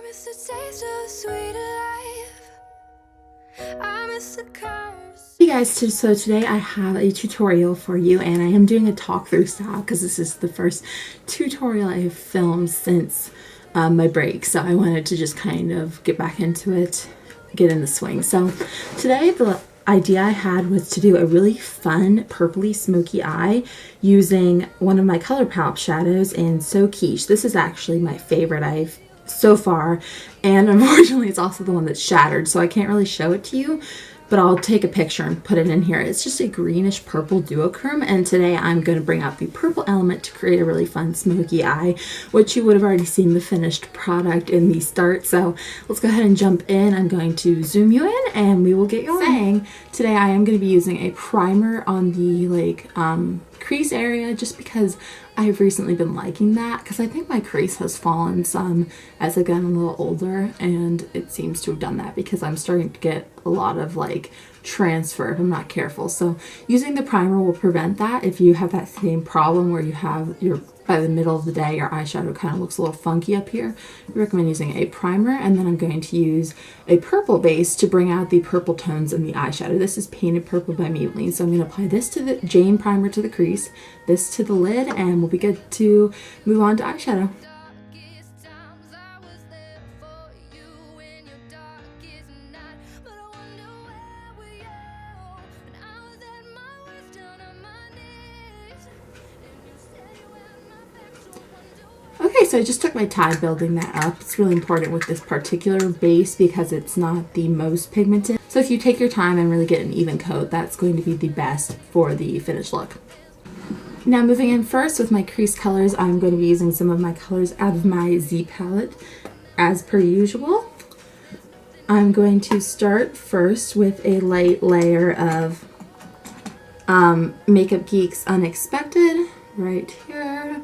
miss the taste of sweet life. I miss the curves. Hey guys, so today I have a tutorial for you, and I am doing a talk through style because this is the first tutorial I have filmed since my break, so I wanted to just kind of get back into it, get in the swing. So today the idea I had was to do a really fun purpley smoky eye using one of my Colourpop shadows in So Quiche. This is actually my favorite I've so far, and unfortunately it's also the one that's shattered, so I can't really show it to you, but I'll take a picture and put it in here. It's just a greenish purple duochrome, and today I'm going to bring out the purple element to create a really fun smoky eye, which you would have already seen the finished product in the start. So let's go ahead and jump in. I'm going to zoom you in and we will get going. Today I am going to be using a primer on the crease area, just because I've recently been liking that, because I think my crease has fallen some as I've gotten a little older, and it seems to have done that because I'm starting to get a lot of transfer if I'm not careful. So using the primer will prevent that. If you have that same problem where you have by the middle of the day your eyeshadow kind of looks a little funky up here, I recommend using a primer, and then I'm going to use a purple base to bring out the purple tones in the eyeshadow. This is Painted Purple by Maybelline, so I'm going to apply this to the Jane primer to the crease, this to the lid, and we'll be good to move on to eyeshadow. Okay, so I just took my time building that up. It's really important with this particular base because it's not the most pigmented. So if you take your time and really get an even coat, that's going to be the best for the finished look. Now moving in first with my crease colors, I'm going to be using some of my colors out of my Z palette as per usual. I'm going to start first with a light layer of Makeup Geek's Unexpected right here.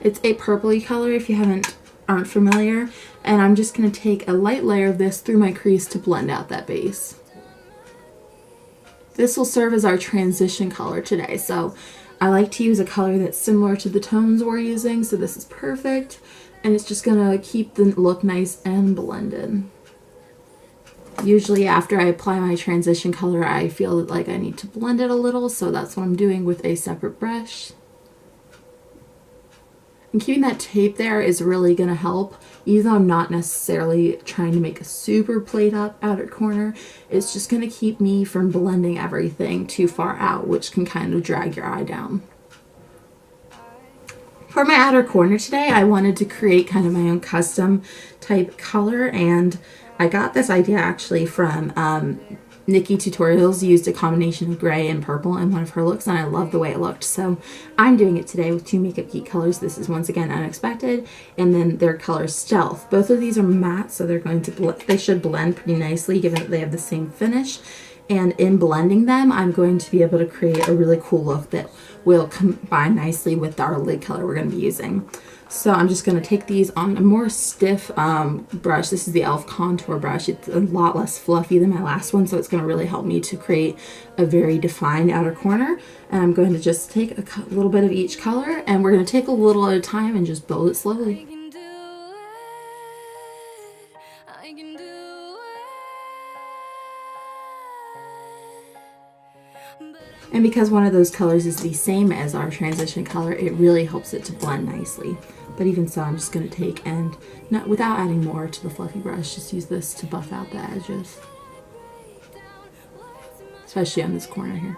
It's a purpley color if you aren't familiar, and I'm just going to take a light layer of this through my crease to blend out that base. This will serve as our transition color today, so I like to use a color that's similar to the tones we're using, so this is perfect, and it's just going to keep the look nice and blended. Usually after I apply my transition color, I feel like I need to blend it a little, so that's what I'm doing with a separate brush. And keeping that tape there is really going to help, even though I'm not necessarily trying to make a super played up outer corner. It's just going to keep me from blending everything too far out, which can kind of drag your eye down. For my outer corner today, I wanted to create kind of my own custom type color, and I got this idea actually from Nikki Tutorials. Used a combination of gray and purple in one of her looks, and I love the way it looked. So I'm doing it today with two Makeup Geek colors. This is once again Unexpected, and then their color Stealth. Both of these are matte, so they're going to they should blend pretty nicely given that they have the same finish. And in blending them, I'm going to be able to create a really cool look that will combine nicely with our lid color we're going to be using. So I'm just going to take these on a more stiff brush. This is the e.l.f. contour brush. It's a lot less fluffy than my last one, so it's going to really help me to create a very defined outer corner. And I'm going to just take a little bit of each color, and we're going to take a little at a time and just build it slowly. And because one of those colors is the same as our transition color, it really helps it to blend nicely. But even so, I'm just going to take and, without adding more to the fluffy brush, just use this to buff out the edges. Especially on this corner here.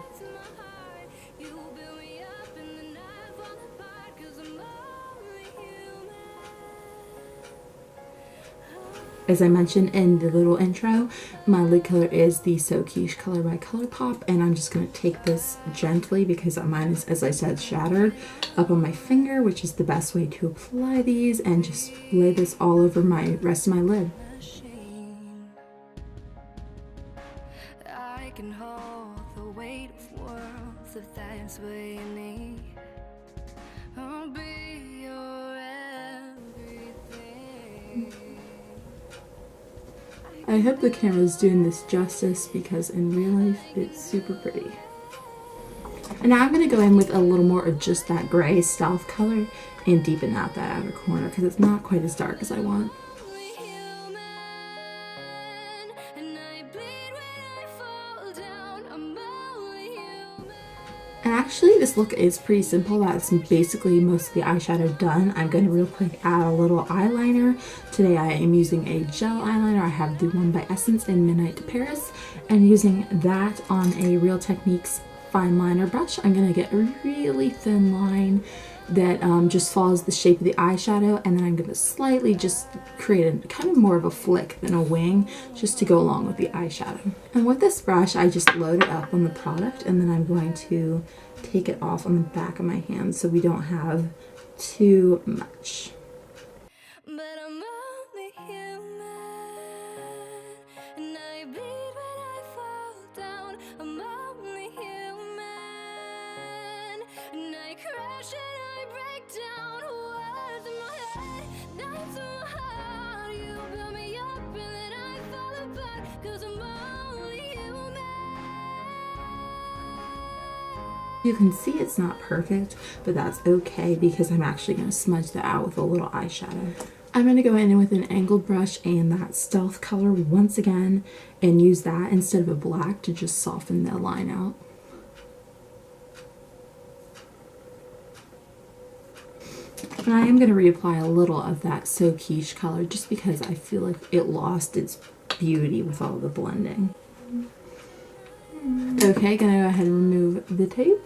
As I mentioned in the little intro, my lid color is the So Quiche color by Colourpop, and I'm just going to take this gently because mine is, as I said, shattered, up on my finger, which is the best way to apply these, and just lay this all over my rest of my lid. I can hold the weight of worlds if that's what you need. I'll be your everything. I hope the camera is doing this justice because in real life it's super pretty. And now I'm going to go in with a little more of just that gray Stealth color and deepen out that outer corner because it's not quite as dark as I want. And actually this look is pretty simple. That's basically most of the eyeshadow done. I'm going to real quick add a little eyeliner. Today I am using a gel eyeliner. I have the one by Essence in Midnight to Paris, and using that on a Real Techniques fine liner brush, I'm going to get a really thin line that just follows the shape of the eyeshadow, and then I'm going to slightly just create a kind of more of a flick than a wing just to go along with the eyeshadow. And with this brush I just load it up on the product, and then I'm going to take it off on the back of my hand so we don't have too much. But I'm only human, and I bleed when I fall down. I'm only human, and I crash and I break down. Words in my head, knives in my heart. You build me up and then I fall apart, 'cause I'm only human. You can see it's not perfect, but that's okay because I'm actually going to smudge that out with a little eyeshadow. I'm going to go in with an angled brush and that stealth color once again and use that instead of a black to just soften the line out. And I am going to reapply a little of that So Quiche color just because I feel like it lost its beauty with all the blending. Okay, gonna go ahead and remove the tape.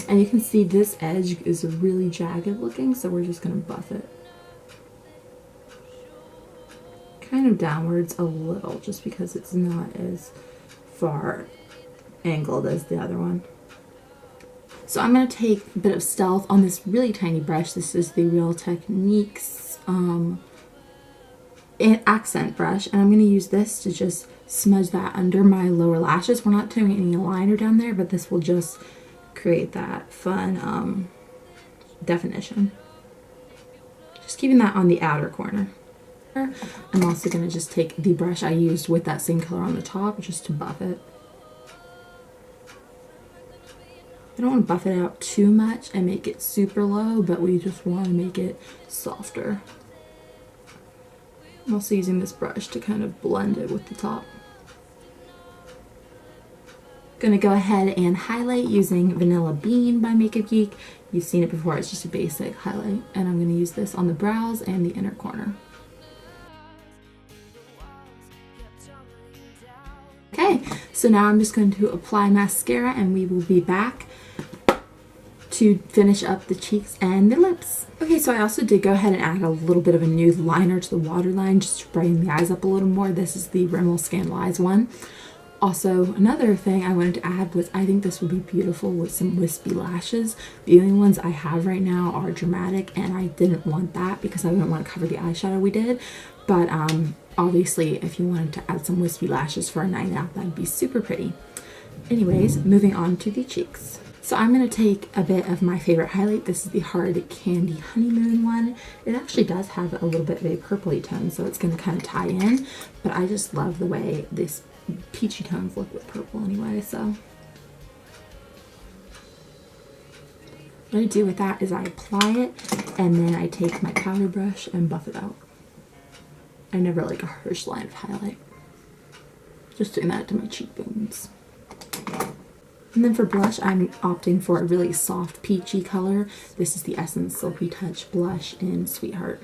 And you can see this edge is really jagged looking, so we're just gonna buff it. Kind of downwards a little, just because it's not as far angled as the other one. So I'm gonna take a bit of stealth on this really tiny brush. This is the Real Techniques accent brush, and I'm going to use this to just smudge that under my lower lashes. We're not doing any liner down there, but this will just create that fun definition. Just keeping that on the outer corner. I'm also going to just take the brush I used with that same color on the top just to buff it. I don't want to buff it out too much and make it super low, but we just want to make it softer. I'm also using this brush to kind of blend it with the top. Gonna go ahead and highlight using Vanilla Bean by Makeup Geek. You've seen it before, it's just a basic highlight. And I'm gonna use this on the brows and the inner corner. Okay, so now I'm just going to apply mascara and we will be back to finish up the cheeks and the lips. Okay, so I also did go ahead and add a little bit of a nude liner to the waterline just to brighten the eyes up a little more. This is the Rimmel Scandaleyes one. Also, another thing I wanted to add was I think this would be beautiful with some wispy lashes. The only ones I have right now are dramatic, and I didn't want that because I didn't want to cover the eyeshadow we did. But obviously, if you wanted to add some wispy lashes for a night out, that'd be super pretty. Anyways, moving on to the cheeks. So I'm going to take a bit of my favorite highlight. This is the Hard Candy Honeymoon one. It actually does have a little bit of a purpley tone, so it's going to kind of tie in. But I just love the way this peachy tones look with purple anyway, so. What I do with that is I apply it, and then I take my powder brush and buff it out. I never like a harsh line of highlight. Just doing that to my cheekbones. And then for blush, I'm opting for a really soft peachy color. This is the Essence Silky Touch blush in Sweetheart.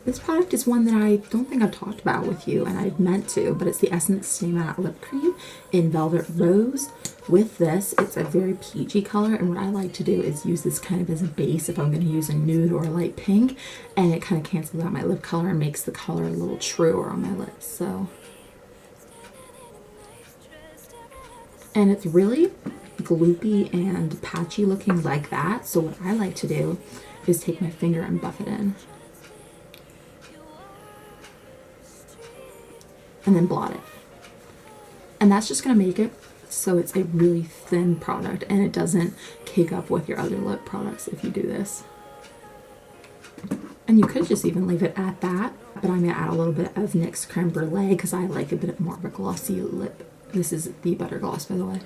This product is one that I don't think I've talked about with you, and I've meant to, but it's the Essence Stay Matte Lipcream in Velvet Rose. With this, it's a very peachy color, and what I like to do is use this kind of as a base if I'm going to use a nude or a light pink, and it kind of cancels out my lip color and makes the color a little truer on my lips. So, and it's really gloopy and patchy looking like that, so what I like to do is take my finger and buff it in. And then blot it. And that's just going to make it so it's a really thin product and it doesn't cake up with your other lip products if you do this. And you could just even leave it at that, but I'm going to add a little bit of NYX Creme Brûlée because I like a bit more of a glossy lip. This is the Butter Gloss, by the way.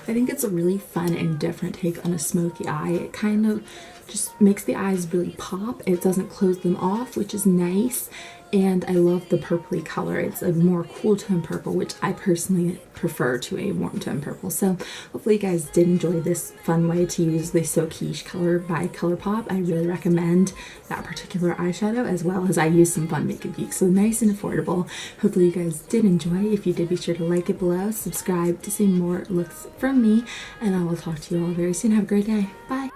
I think it's a really fun and different take on a smoky eye. It kind of just makes the eyes really pop. It doesn't close them off, which is nice. And I love the purpley color. It's a more cool tone purple, which I personally prefer to a warm tone purple. So hopefully you guys did enjoy this fun way to use the So Quiche color by Colourpop. I really recommend that particular eyeshadow, as well as I use some fun Makeup Geek. So nice and affordable. Hopefully you guys did enjoy. If you did, be sure to like it below, subscribe to see more looks from me, and I will talk to you all very soon. Have a great day. Bye.